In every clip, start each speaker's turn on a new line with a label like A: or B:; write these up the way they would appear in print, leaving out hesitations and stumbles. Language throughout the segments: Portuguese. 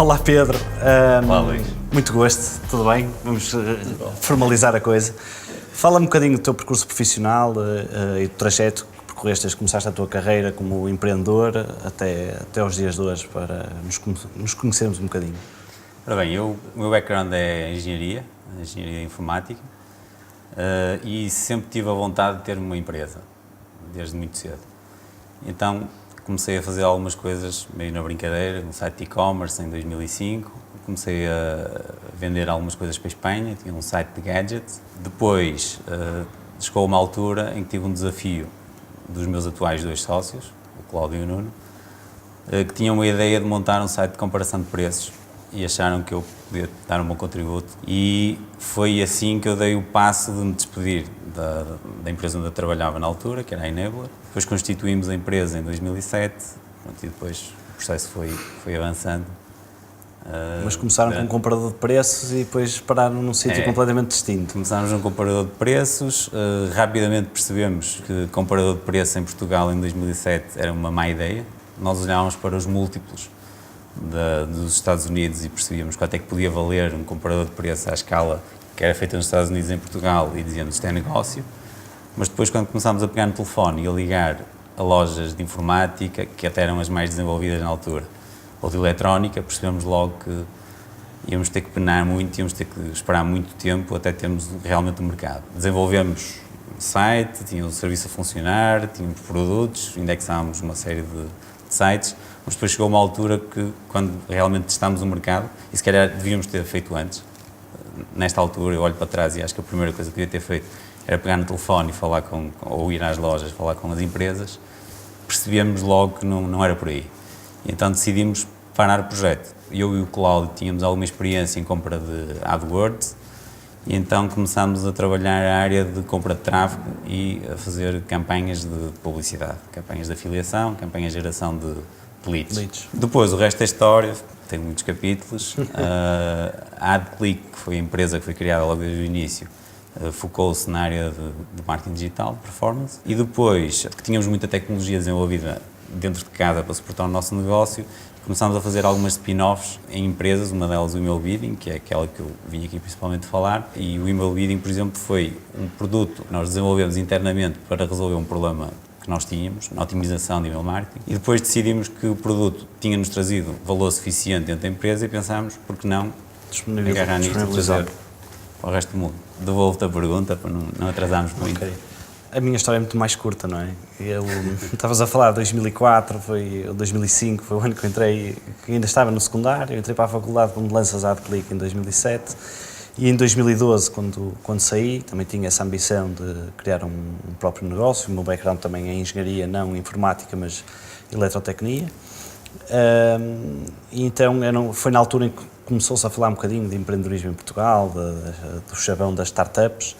A: Olá Pedro,
B: Olá Luís.
A: muito gosto, tudo bem? Vamos formalizar a coisa. Fala-me um bocadinho do teu percurso profissional e do trajeto que percorreste desde que começaste a tua carreira como empreendedor até aos dias de hoje, para nos conhecermos um bocadinho.
B: Ora bem, o meu background é engenharia informática, e sempre tive a vontade de ter uma empresa, desde muito cedo. Então comecei a fazer algumas coisas meio na brincadeira, um site de e-commerce em 2005, comecei a vender algumas coisas para a Espanha, tinha um site de gadgets. Depois chegou uma altura em que tive um desafio dos meus atuais dois sócios, o Cláudio e o Nuno, que tinham uma ideia de montar um site de comparação de preços e acharam que eu podia dar um bom contributo, e foi assim que eu dei o passo de me despedir da empresa onde eu trabalhava na altura, que era a Enabler. Depois constituímos a empresa em 2007, e depois o processo foi avançando.
A: Mas começaram com um comparador de preços e depois pararam num sítio completamente distinto.
B: Começámos num comparador de preços, rapidamente percebemos que comparador de preços em Portugal em 2007 era uma má ideia. Nós olhávamos para os múltiplos dos Estados Unidos e percebíamos quanto é que podia valer um comparador de preços à escala que era feita nos Estados Unidos e em Portugal, e dizíamos isto é negócio. Mas depois, quando começámos a pegar no telefone e a ligar a lojas de informática, que até eram as mais desenvolvidas na altura, ou de eletrónica, percebemos logo que íamos ter que penar muito, íamos ter que esperar muito tempo até termos realmente um mercado. Desenvolvemos o site, tínhamos o serviço a funcionar, tínhamos produtos, indexámos uma série de sites, mas depois chegou uma altura que, quando realmente testámos o mercado, e se calhar devíamos ter feito antes, nesta altura eu olho para trás e acho que a primeira coisa que devia ter feito era pegar no telefone e falar ou ir às lojas, falar com as empresas, percebemos logo que não era por aí. E então decidimos parar o projeto. Eu e o Cláudio tínhamos alguma experiência em compra de AdWords, e então começámos a trabalhar a área de compra de tráfego e a fazer campanhas de publicidade, campanhas de afiliação, campanhas de geração de leads. Depois, o resto da história, tem muitos capítulos. A AdClick, que foi a empresa que foi criada logo desde o início, focou-se na área de marketing digital, performance, e depois que tínhamos muita tecnologia desenvolvida dentro de casa para suportar o nosso negócio, começámos a fazer algumas spin-offs em empresas, uma delas o Email Bidding, que é aquela que eu vim aqui principalmente falar, e o Email Bidding, por exemplo, foi um produto que nós desenvolvemos internamente para resolver um problema que nós tínhamos, na otimização de email marketing, e depois decidimos que o produto tinha-nos trazido valor suficiente dentro da empresa e pensámos, por que não agarrar nisto e trazer para o resto do mundo. Devolvo-te a pergunta para não atrasarmos muito.
A: Okay. A minha história é muito mais curta, não é? Estavas a falar de 2004, 2005, foi o ano que eu entrei, que ainda estava no secundário, eu entrei para a faculdade com mudanças AdClick em 2007, e em 2012, quando saí, também tinha essa ambição de criar um próprio negócio. O meu background também é engenharia, não informática, mas eletrotecnia. E então foi na altura em que começou-se a falar um bocadinho de empreendedorismo em Portugal, do chavão das startups.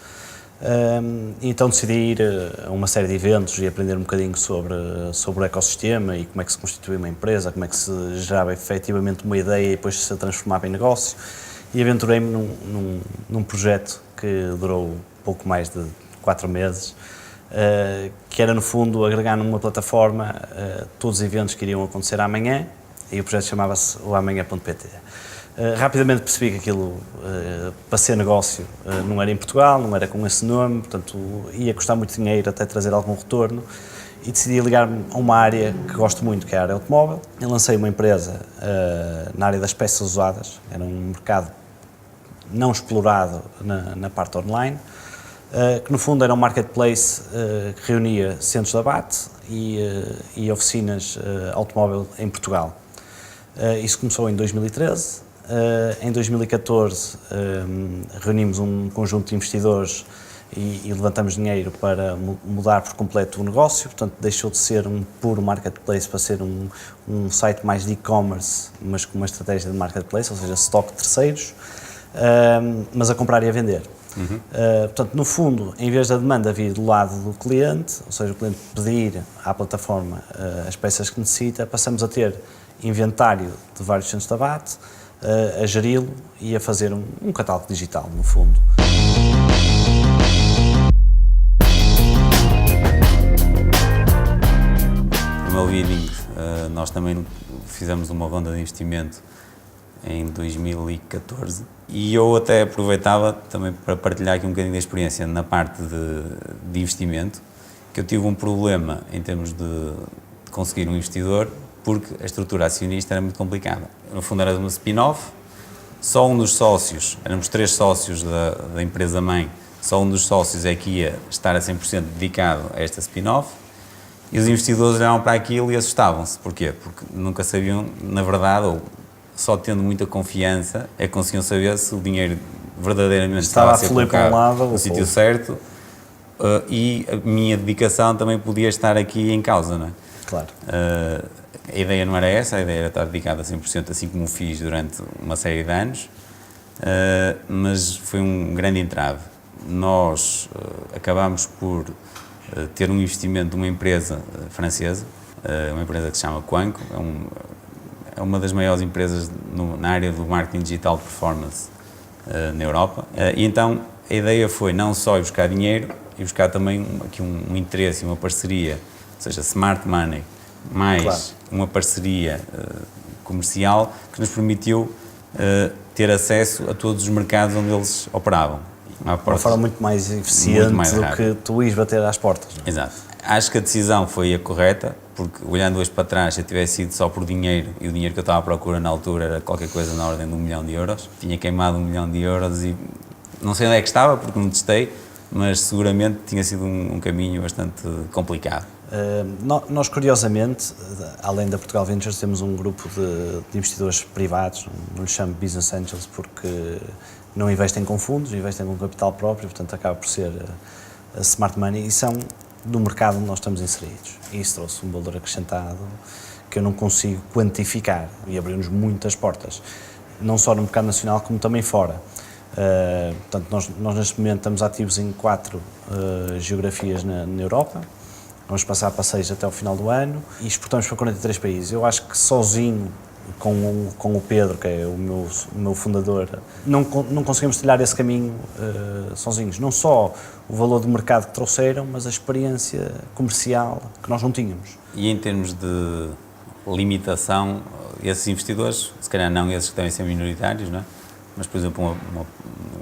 A: Então decidi ir a uma série de eventos e aprender um bocadinho sobre o ecossistema e como é que se constituía uma empresa, como é que se gerava efetivamente uma ideia e depois se transformava em negócio. E aventurei-me num projeto que durou pouco mais de 4 meses, que era, no fundo, agregar numa plataforma todos os eventos que iriam acontecer amanhã, e o projeto chamava-se o amanhã.pt. Rapidamente percebi que aquilo, para ser negócio, não era em Portugal, não era com esse nome, portanto ia custar muito dinheiro até trazer algum retorno, e decidi ligar-me a uma área que gosto muito, que é a área automóvel. Eu lancei uma empresa na área das peças usadas, era um mercado não explorado na parte online, que no fundo era um marketplace que reunia centros de abate e oficinas automóvel em Portugal. Isso começou em 2013. Em 2014 reunimos um conjunto de investidores e levantamos dinheiro para mudar por completo o negócio, portanto deixou de ser um puro marketplace para ser um site mais de e-commerce, mas com uma estratégia de marketplace, ou seja, stock de terceiros, mas a comprar e a vender. Portanto, no fundo, em vez da demanda vir do lado do cliente, ou seja, o cliente pedir à plataforma as peças que necessita, passamos a ter inventário de vários centros de abate, a geri-lo e a fazer um catálogo digital, no fundo. No Email Bidding, nós também fizemos uma ronda de investimento
B: em 2014 e eu até aproveitava também para partilhar aqui um bocadinho da experiência na parte de investimento, que eu tive um problema em termos de conseguir um investidor, porque a estrutura acionista era muito complicada. No fundo era uma spin-off, só um dos sócios, éramos 3 sócios da empresa-mãe, só um dos sócios é que ia estar a 100% dedicado a esta spin-off, e os investidores olhavam para aquilo e assustavam-se. Porquê? Porque nunca sabiam, na verdade, ou só tendo muita confiança, é que conseguiam saber se o dinheiro verdadeiramente estava a ser colocado no sítio certo, e a minha dedicação também podia estar aqui em causa, não é?
A: Claro.
B: A ideia não era essa, a ideia era estar dedicada a 100%, assim como fiz durante uma série de anos, mas foi um grande entrave. Nós acabámos por ter um investimento de uma empresa francesa, uma empresa que se chama Quanco, é uma das maiores empresas na área do marketing digital performance na Europa, e então a ideia foi não só ir buscar dinheiro, ir buscar também aqui um interesse e uma parceria, ou seja, smart money, mais claro, uma parceria comercial que nos permitiu ter acesso a todos os mercados onde eles operavam.
A: De uma forma muito mais eficiente do que tu ires bater às portas. Não é?
B: Exato. Acho que a decisão foi a correta, porque olhando hoje para trás, se eu tivesse sido só por dinheiro, e o dinheiro que eu estava à procura na altura era qualquer coisa na ordem de 1 milhão de euros, tinha queimado 1 milhão de euros e não sei onde é que estava, porque não testei, mas seguramente tinha sido um caminho bastante complicado.
A: Nós, curiosamente, além da Portugal Ventures, temos um grupo de investidores privados, não lhes chamo Business Angels, porque não investem com fundos, investem com capital próprio, portanto acaba por ser a smart money, e são do mercado onde nós estamos inseridos. E isso trouxe um valor acrescentado que eu não consigo quantificar e abriu-nos muitas portas, não só no mercado nacional como também fora. Portanto, nós neste momento estamos ativos em 4 geografias na Europa, vamos passar para 6 até o final do ano e exportamos para 43 países. Eu acho que sozinho, com o Pedro, que é o meu fundador, não conseguimos trilhar esse caminho sozinhos. Não só o valor de mercado que trouxeram, mas a experiência comercial que nós não tínhamos.
B: E em termos de limitação, esses investidores, se calhar não esses que devem ser minoritários, não é? Mas, por exemplo,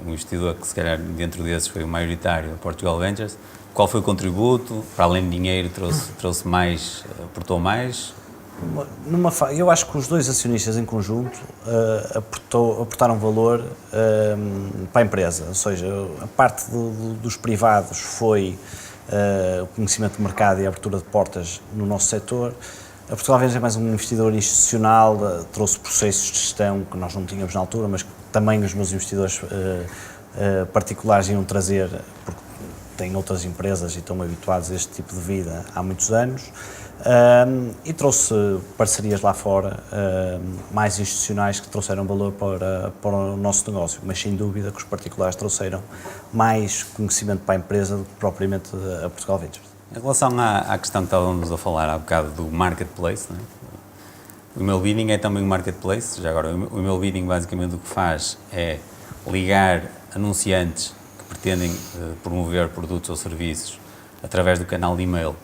B: um investidor que se calhar dentro desses foi o maioritário, a Portugal Ventures, qual foi o contributo? Para além de dinheiro, trouxe mais, aportou mais?
A: Eu acho que os 2 acionistas em conjunto aportaram valor para a empresa, ou seja, a parte dos privados foi o conhecimento do mercado e a abertura de portas no nosso setor. A Portugal Ventures é mais um investidor institucional, trouxe processos de gestão que nós não tínhamos na altura, mas que também os meus investidores particulares iam trazer, porque têm outras empresas e estão habituados a este tipo de vida há muitos anos, e trouxe parcerias lá fora, mais institucionais, que trouxeram valor para o nosso negócio, mas sem dúvida que os particulares trouxeram mais conhecimento para a empresa do que propriamente a Portugal Ventures.
B: Em relação à questão que estávamos a falar há bocado do marketplace, não é? O email bidding é também um marketplace. Já agora, o email bidding basicamente o que faz é ligar anunciantes que pretendem promover produtos ou serviços através do canal de e-mail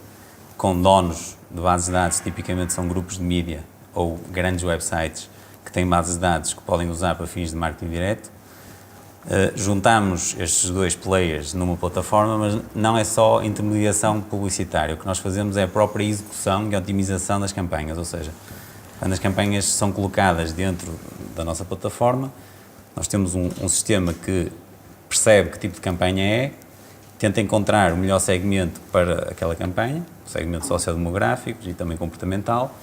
B: com donos de bases de dados, tipicamente são grupos de mídia ou grandes websites que têm bases de dados que podem usar para fins de marketing direto. Juntamos estes 2 players numa plataforma, mas não é só intermediação publicitária. O que nós fazemos é a própria execução e otimização das campanhas, ou seja, quando as campanhas são colocadas dentro da nossa plataforma, nós temos um sistema que percebe que tipo de campanha é, tenta encontrar o melhor segmento para aquela campanha, o segmento sociodemográfico e também comportamental,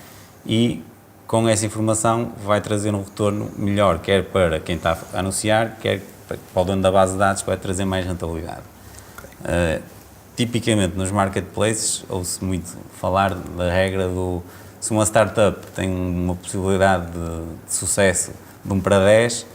B: e com essa informação vai trazer um retorno melhor, quer para quem está a anunciar, quer para o dono da base de dados, que vai trazer mais rentabilidade. Okay. Tipicamente nos marketplaces ouve-se muito falar da regra do se uma startup tem uma possibilidade de sucesso de 1 para 10,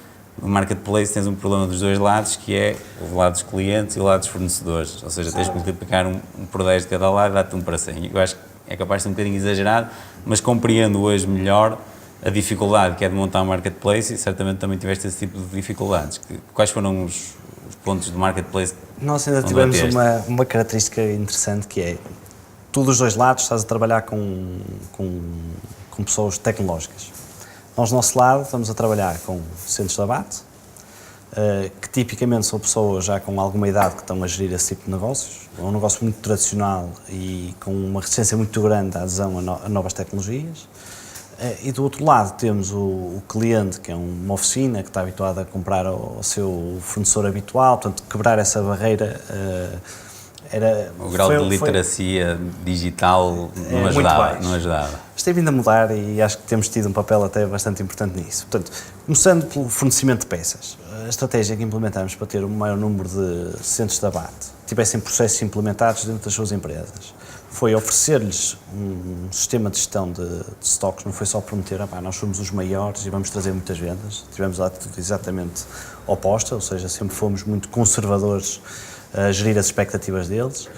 B: no marketplace tens um problema dos 2 lados, que é o lado dos clientes e o lado dos fornecedores, ou seja, tens que multiplicar 1 por 10 de cada lado e dá-te 1 para 100. Eu acho que é capaz de ser um bocadinho exagerado, mas compreendo hoje melhor a dificuldade que é de montar um marketplace e certamente também tiveste esse tipo de dificuldades. Quais foram os pontos do marketplace?
A: Nós ainda tivemos uma característica interessante, que é tu dos 2 lados estás a trabalhar com pessoas tecnológicas. Nós, do nosso lado, estamos a trabalhar com centros de abate, que tipicamente são pessoas já com alguma idade que estão a gerir esse tipo de negócios. É um negócio muito tradicional e com uma resistência muito grande à adesão a novas tecnologias. E do outro lado temos o cliente, que é uma oficina, que está habituado a comprar ao seu fornecedor habitual, portanto, quebrar essa barreira
B: o grau de literacia digital não ajudava.
A: Isto tem vindo a mudar e acho que temos tido um papel até bastante importante nisso. Portanto, começando pelo fornecimento de peças, a estratégia que implementamos para ter um maior número de centros de abate, tivessem processos implementados dentro das suas empresas, foi oferecer-lhes um sistema de gestão de estoques, não foi só prometer, nós somos os maiores e vamos trazer muitas vendas. Tivemos a atitude exatamente oposta, ou seja, sempre fomos muito conservadores a gerir as expectativas deles.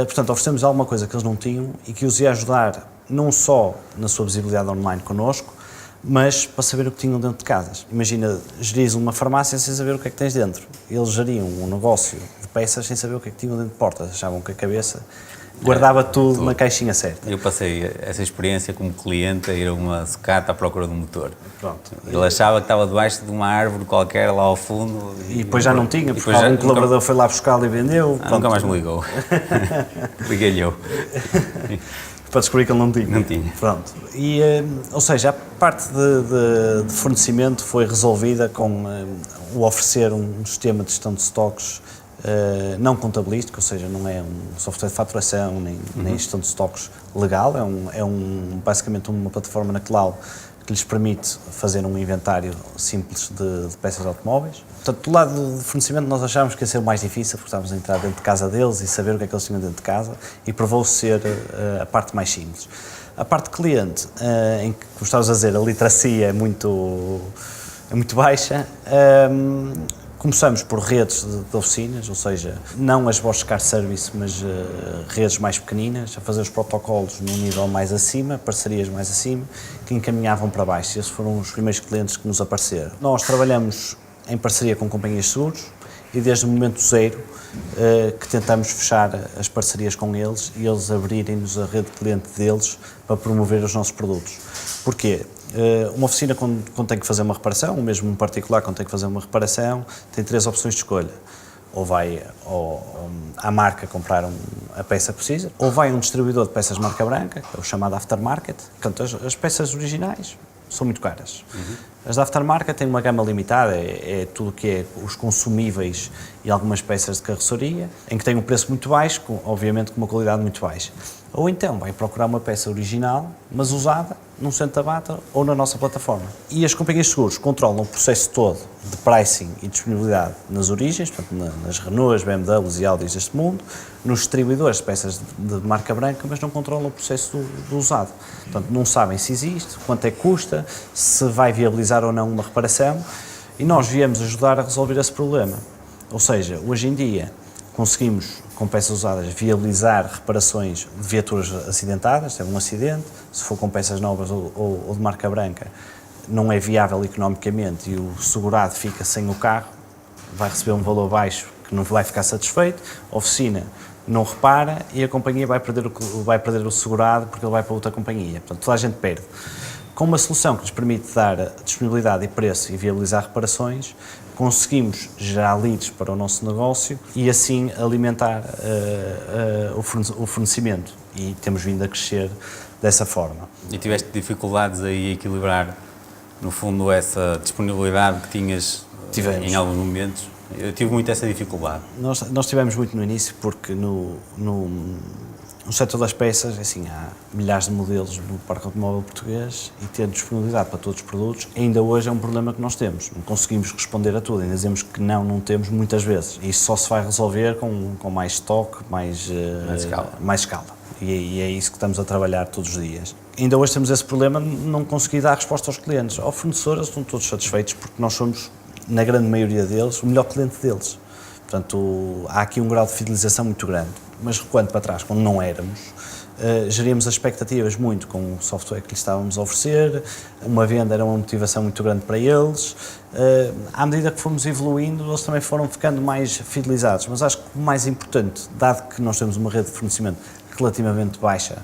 A: Portanto, oferecemos alguma coisa que eles não tinham e que os ia ajudar não só na sua visibilidade online connosco, mas para saber o que tinham dentro de casas. Imagina, geris uma farmácia sem saber o que é que tens dentro. Eles geriam um negócio de peças sem saber o que é que tinham dentro de portas. Achavam que a cabeça guardava tudo na caixinha certa.
B: Eu passei essa experiência como cliente a ir a uma sucata à procura de um motor.
A: Pronto.
B: Ele achava que estava debaixo de uma árvore qualquer lá ao fundo.
A: E depois já não tinha, porque algum colaborador foi lá buscá-lo e vendeu.
B: Nunca mais me ligou. Liguei-lhe eu.
A: Para descobrir que ele não tinha.
B: Não tinha.
A: Pronto. E, ou seja, a parte de fornecimento foi resolvida com o oferecer um sistema de gestão de estoques não contabilístico, ou seja, não é um software de faturação nem gestão de estoques legal, basicamente uma plataforma na cloud que lhes permite fazer um inventário simples de peças de automóveis. Portanto, do lado de fornecimento nós achávamos que ia ser o mais difícil, porque estávamos a entrar dentro de casa deles e saber o que é que eles tinham dentro de casa, e provou-se ser a parte mais simples. A parte de cliente, em que, como estavas a dizer, a literacia é muito baixa, começamos por redes de oficinas, ou seja, não as Bosch Car Service, mas redes mais pequeninas, a fazer os protocolos num nível mais acima, parcerias mais acima, que encaminhavam para baixo. Esses foram os primeiros clientes que nos apareceram. Nós trabalhamos em parceria com companhias de seguros e desde o momento zero que tentamos fechar as parcerias com eles e eles abrirem-nos a rede de cliente deles para promover os nossos produtos. Porquê? Uma oficina, quando tem que fazer uma reparação, ou mesmo um particular, quando tem que fazer uma reparação, tem 3 opções de escolha. Ou vai à marca comprar a peça que precisa, ou vai a um distribuidor de peças marca branca, que é o chamado aftermarket. Portanto, as peças originais são muito caras. As da aftermarket têm uma gama limitada, é tudo o que é os consumíveis e algumas peças de carroceria, em que tem um preço muito baixo, obviamente com uma qualidade muito baixa. Ou então vai procurar uma peça original, mas usada, num centro de abate ou na nossa plataforma. E as companhias de seguros controlam o processo todo de pricing e disponibilidade nas origens, portanto, nas Renaults, BMWs e Audis deste mundo, nos distribuidores de peças de marca branca, mas não controlam o processo do usado. Portanto, não sabem se existe, quanto é que custa, se vai viabilizar ou não uma reparação, e nós viemos ajudar a resolver esse problema. Ou seja, hoje em dia, conseguimos, com peças usadas, viabilizar reparações de viaturas acidentadas, teve um acidente, se for com peças novas ou de marca branca, não é viável economicamente e o segurado fica sem o carro, vai receber um valor baixo que não vai ficar satisfeito, a oficina não repara e a companhia vai perder o segurado porque ele vai para outra companhia. Portanto, toda a gente perde. Com uma solução que nos permite dar disponibilidade e preço e viabilizar reparações, conseguimos gerar leads para o nosso negócio e assim alimentar o fornecimento e temos vindo a crescer dessa forma.
B: E tiveste dificuldades aí a equilibrar, no fundo, essa disponibilidade que tinhas em alguns momentos? Eu tive muito essa dificuldade.
A: Nós tivemos muito no início porque no setor das peças, assim, há milhares de modelos no parque automóvel português e ter disponibilidade para todos os produtos ainda hoje é um problema que nós temos. Não conseguimos responder a tudo, ainda dizemos que não temos muitas vezes. E isso só se vai resolver com mais estoque, mais escala. E é isso que estamos a trabalhar todos os dias. Ainda hoje temos esse problema de não conseguir dar resposta aos clientes. Ao fornecedor, eles estão todos satisfeitos porque nós somos, na grande maioria deles, o melhor cliente deles. Portanto, há aqui um grau de fidelização muito grande. Mas recuando para trás, quando não éramos, geríamos as expectativas muito com o software que lhes estávamos a oferecer, uma venda era uma motivação muito grande para eles. À medida que fomos evoluindo, eles também foram ficando mais fidelizados. Mas acho que o mais importante, dado que nós temos uma rede de fornecimento relativamente baixa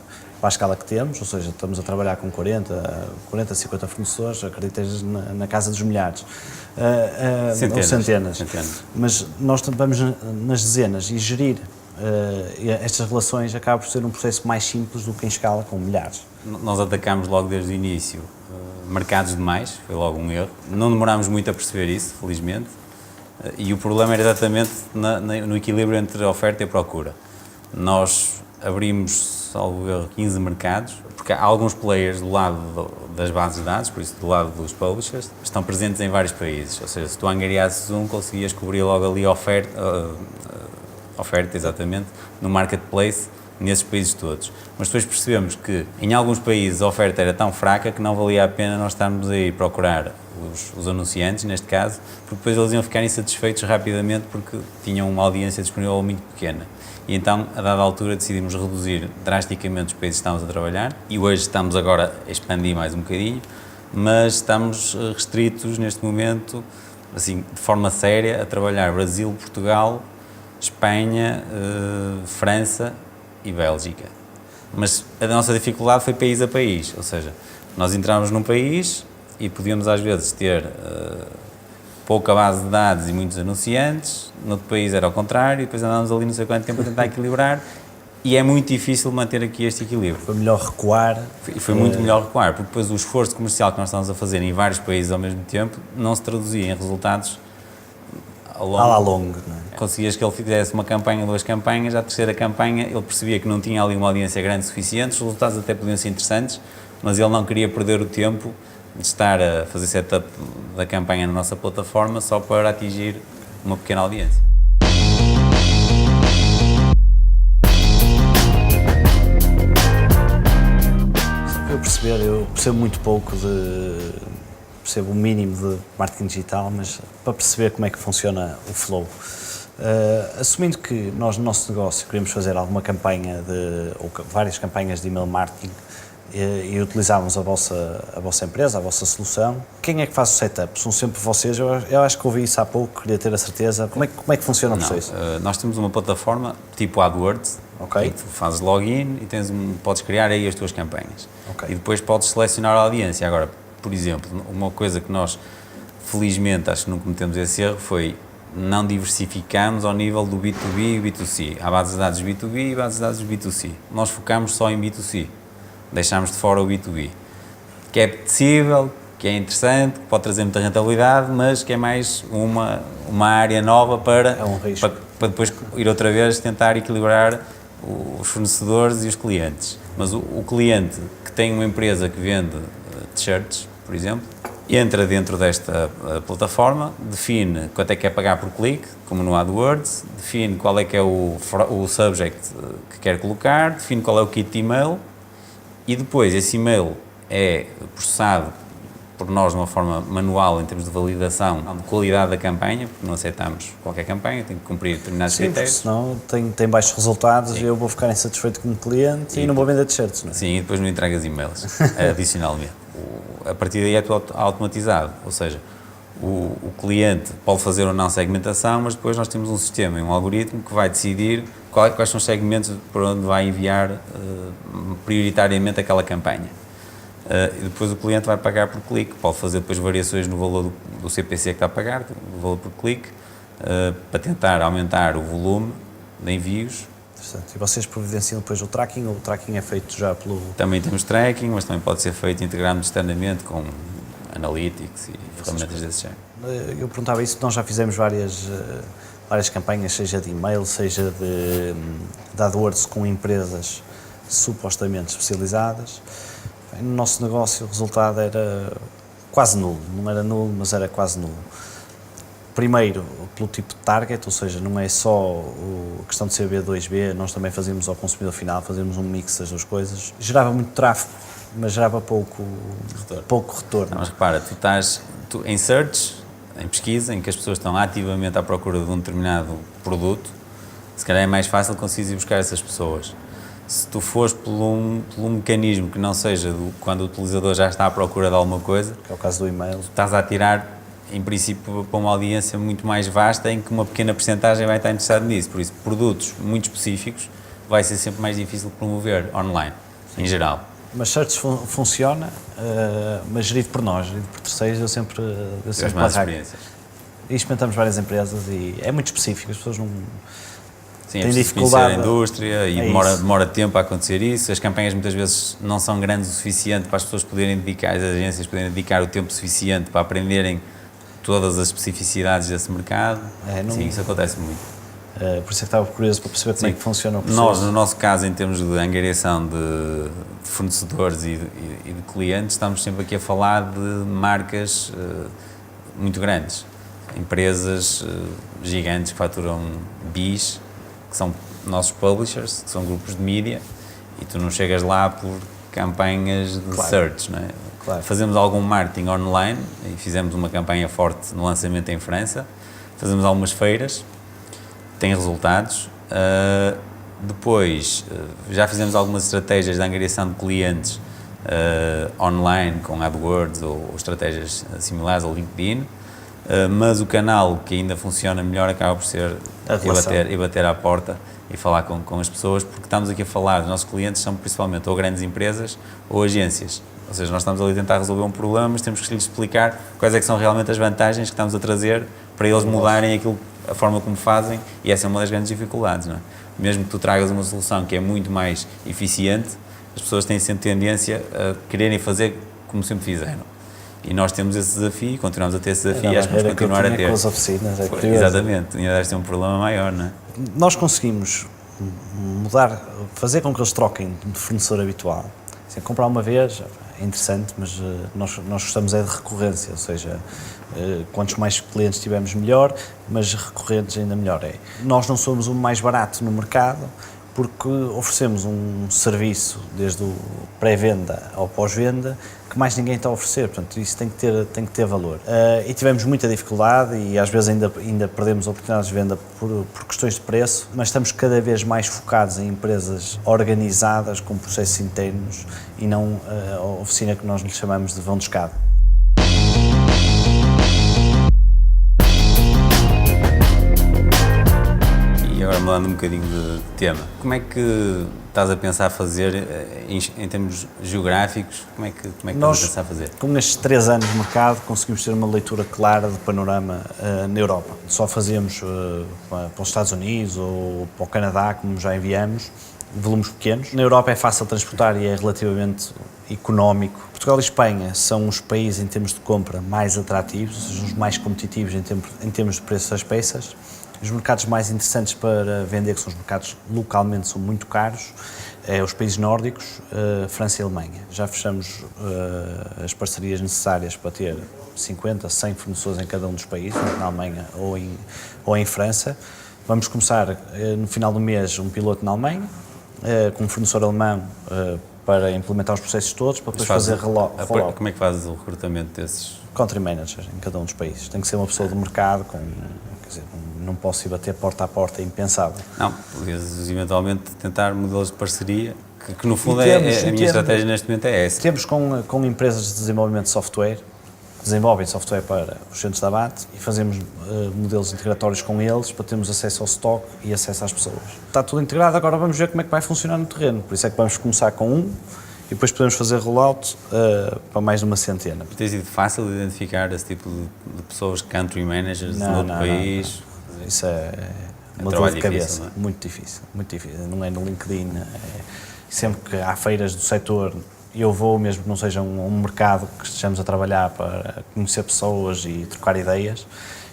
A: para a escala que temos, ou seja, estamos a trabalhar com 40, 50 fornecedores, acreditas na casa dos milhares, ou centenas. Mas nós vamos nas dezenas e gerir estas relações acaba por ser um processo mais simples do que em escala com milhares.
B: Nós atacámos logo desde o início mercados demais, foi logo um erro. Não demorámos muito a perceber isso, felizmente, e o problema era exatamente no equilíbrio entre a oferta e a procura. Nós abrimos, salvo erro, 15 mercados, porque há alguns players do lado das bases de dados, por isso do lado dos publishers, estão presentes em vários países, ou seja, se tu angariasses conseguias cobrir logo ali a oferta, exatamente, no marketplace, nesses países todos. Mas depois percebemos que em alguns países a oferta era tão fraca que não valia a pena nós estarmos a ir procurar os anunciantes, neste caso, porque depois eles iam ficar insatisfeitos rapidamente porque tinham uma audiência disponível muito pequena. E então, a dada altura, decidimos reduzir drasticamente os países que estávamos a trabalhar e hoje estamos agora a expandir mais um bocadinho, mas estamos restritos neste momento, assim, de forma séria, a trabalhar Brasil, Portugal, Espanha, França e Bélgica. Mas a nossa dificuldade foi país a país, ou seja, nós entramos num país e podíamos às vezes ter pouca base de dados e muitos anunciantes, no outro país era ao contrário, e depois andámos ali não sei quanto tempo a tentar equilibrar e é muito difícil manter aqui este equilíbrio.
A: Foi melhor recuar.
B: Foi muito melhor recuar, porque depois o esforço comercial que nós estávamos a fazer em vários países ao mesmo tempo não se traduzia em resultados
A: à longo. Não é?
B: Conseguias que ele fizesse uma campanha, 2 campanhas, à terceira campanha ele percebia que não tinha ali uma audiência grande o suficiente, os resultados até podiam ser interessantes, mas ele não queria perder o tempo de estar a fazer setup da campanha na nossa plataforma só para atingir uma pequena audiência.
A: Eu percebo muito pouco percebo o mínimo de marketing digital, mas para perceber como é que funciona o flow. Assumindo que nós, no nosso negócio, queremos fazer alguma campanha ou várias campanhas de email marketing e utilizávamos a vossa empresa, a vossa solução, quem é que faz o setup? São sempre vocês? Eu acho que ouvi isso há pouco, queria ter a certeza. Como é que funciona o processo?
B: Nós temos uma plataforma tipo AdWords,
A: okay.
B: Em que tu fazes login e podes criar aí as tuas campanhas.
A: Okay.
B: E depois podes selecionar a audiência. Agora, por exemplo, uma coisa que nós, felizmente, acho que não cometemos esse erro, foi não diversificamos ao nível do B2B e B2C. Há bases de dados B2B e bases de dados B2C. Nós focamos só em B2C. Deixámos de fora o B2B. Que é apetecível, que é interessante, que pode trazer muita rentabilidade, mas que é mais uma área nova para depois ir outra vez tentar equilibrar os fornecedores e os clientes. Mas o cliente que tem uma empresa que vende t-shirts, por exemplo, entra dentro desta plataforma, define quanto é que quer pagar por clique, como no AdWords, define qual é que é o subject que quer colocar, define qual é o kit de e-mail e depois esse e-mail é processado por nós de uma forma manual em termos de validação de qualidade da campanha, porque não aceitamos qualquer campanha, tem que cumprir determinados critérios.
A: Senão tem baixos resultados. Sim. E eu vou ficar insatisfeito como cliente e não vou vender t-shirts, não é?
B: Sim, e depois não entregas e-mails, adicionalmente. A partir daí é tudo automatizado, ou seja, o cliente pode fazer ou não segmentação, mas depois nós temos um sistema, um algoritmo que vai decidir quais são os segmentos por onde vai enviar prioritariamente aquela campanha. E depois o cliente vai pagar por clique, pode fazer depois variações no valor do CPC que está a pagar, do valor por clique, para tentar aumentar o volume de envios.
A: Interessante. E vocês providenciam depois o tracking, ou o tracking é feito já pelo...
B: Também temos tracking, mas também pode ser feito integrado externamente com analytics e ferramentas desse género.
A: Eu perguntava isso, nós já fizemos várias campanhas, seja de e-mail, seja de AdWords com empresas supostamente especializadas. No nosso negócio o resultado era quase nulo, não era nulo, mas era quase nulo. Primeiro, pelo tipo de target, ou seja, não é só a questão de ser B2B, nós também fazíamos ao consumidor final, fazíamos um mix das duas coisas. Gerava muito tráfego, mas gerava pouco retorno.
B: Não, mas repara, tu estás em search, em pesquisa, em que as pessoas estão ativamente à procura de um determinado produto, se calhar é mais fácil conseguir ir buscar essas pessoas. Se tu fores por um mecanismo que não seja quando o utilizador já está à procura de alguma coisa,
A: que é o caso do e-mail,
B: estás a atirar, em princípio, para uma audiência muito mais vasta em que uma pequena percentagem vai estar interessada nisso. Por isso, produtos muito específicos vai ser sempre mais difícil de promover online. em geral.
A: Mas Search funciona, mas gerido por nós, gerido por terceiros, eu sempre
B: Mais experiências.
A: E experimentamos várias empresas e é muito específico, as pessoas não...
B: Sim, é preciso conhecer a indústria e demora tempo a acontecer isso. As campanhas muitas vezes não são grandes o suficiente para as pessoas poderem dedicar, as agências poderem dedicar o tempo suficiente para aprenderem todas as especificidades desse mercado. Sim, isso acontece muito.
A: Por isso é que estava curioso para perceber como é que funciona o processo.
B: Nós, no nosso caso, em termos de angariação de fornecedores e de clientes, estamos sempre aqui a falar de marcas muito grandes. Empresas gigantes que faturam bis, que são nossos publishers, que são grupos de mídia, e tu não chegas lá por campanhas de search, não é?
A: Claro.
B: Fazemos algum marketing online, e fizemos uma campanha forte no lançamento em França, fazemos algumas feiras, tem resultados. Depois, já fizemos algumas estratégias de angariação de clientes online, com AdWords ou estratégias similares ao LinkedIn, mas o canal que ainda funciona melhor acaba por ser bater à porta e falar com as pessoas, porque estamos aqui a falar, os nossos clientes são principalmente ou grandes empresas ou agências, ou seja, nós estamos ali a tentar resolver um problema, mas temos que lhes explicar quais é que são realmente as vantagens que estamos a trazer para eles mudarem a forma como fazem, e essa é uma das grandes dificuldades, não é? Mesmo que tu tragas uma solução que é muito mais eficiente, as pessoas têm sempre tendência a quererem fazer como sempre fizeram. E nós temos esse desafio, continuamos a ter esse desafio e acho que vamos continuar a ter.
A: Com as oficinas,
B: Exatamente, ainda deve ser um problema maior, não é?
A: Nós conseguimos fazer com que eles troquem de fornecedor habitual. Assim, comprar uma vez é interessante, mas nós gostamos é de recorrência, ou seja, quantos mais clientes tivermos melhor, mas recorrentes ainda melhor é. Nós não somos o mais barato no mercado, porque oferecemos um serviço, desde o pré-venda ao pós-venda, que mais ninguém está a oferecer, portanto isso tem que ter valor. E tivemos muita dificuldade e às vezes ainda perdemos oportunidades de venda por questões de preço, mas estamos cada vez mais focados em empresas organizadas, com processos internos, e não a oficina que nós lhe chamamos de vão de escada.
B: Agora mudando um bocadinho de tema, como é que estás a pensar fazer em termos geográficos, como é que estás a pensar fazer?
A: Com nestes 3 anos de mercado conseguimos ter uma leitura clara de panorama na Europa. Só fazíamos para os Estados Unidos ou para o Canadá, como já enviamos, volumes pequenos. Na Europa é fácil transportar e é relativamente económico. Portugal e Espanha são os países em termos de compra mais atrativos, ou seja, os mais competitivos em termos de preços das peças. Os mercados mais interessantes para vender, que são os mercados localmente, são muito caros, os países nórdicos, França e Alemanha. Já fechamos as parcerias necessárias para ter 50, 100 fornecedores em cada um dos países, na Alemanha ou em França. Vamos começar no final do mês um piloto na Alemanha, com um fornecedor alemão para implementar os processos todos, para depois fazer follow-up.
B: Como é que fazes o recrutamento desses?
A: Country manager em cada um dos países. Tem que ser uma pessoa do mercado, não posso ir bater porta a porta, é impensável.
B: Não, podias eventualmente tentar modelos de parceria, que no fundo a minha estratégia neste momento é essa.
A: Temos com empresas de desenvolvimento de software, desenvolvem software para os centros de abate e fazemos modelos integratórios com eles para termos acesso ao stock e acesso às pessoas. Está tudo integrado, agora vamos ver como é que vai funcionar no terreno, por isso é que vamos começar com um e depois podemos fazer rollout para mais de uma centena.
B: Tem sido fácil de identificar esse tipo de pessoas, country managers de outro país?
A: Não. Isso é uma dor de cabeça,
B: difícil, não é?
A: Muito difícil, não é no LinkedIn, sempre que há feiras do setor, eu vou, mesmo que não seja um mercado que estejamos a trabalhar para conhecer pessoas e trocar ideias,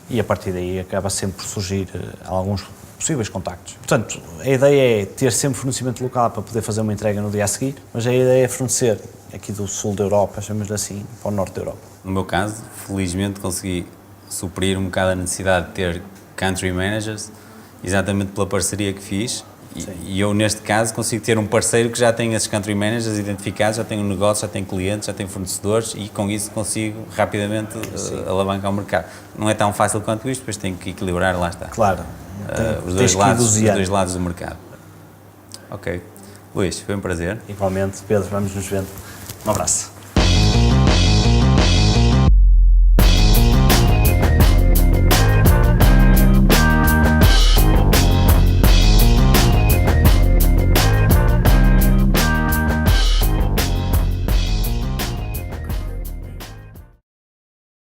A: e a partir daí acaba sempre por surgir alguns possíveis contactos. Portanto, a ideia é ter sempre fornecimento local para poder fazer uma entrega no dia a seguir, mas a ideia é fornecer aqui do sul da Europa, chamamos assim, para o norte da Europa.
B: No meu caso, felizmente consegui suprir um bocado a necessidade de ter country managers, exatamente pela parceria que fiz, e eu neste caso consigo ter um parceiro que já tem esses country managers identificados, já tem um negócio, já tem clientes, já tem fornecedores, e com isso consigo rapidamente alavancar o mercado. Não é tão fácil quanto isto, depois tenho que equilibrar, lá está.
A: Claro.
B: Os dois lados do mercado. Ok. Luís, foi um prazer.
A: Igualmente, Pedro, vamos nos vendo. Um abraço.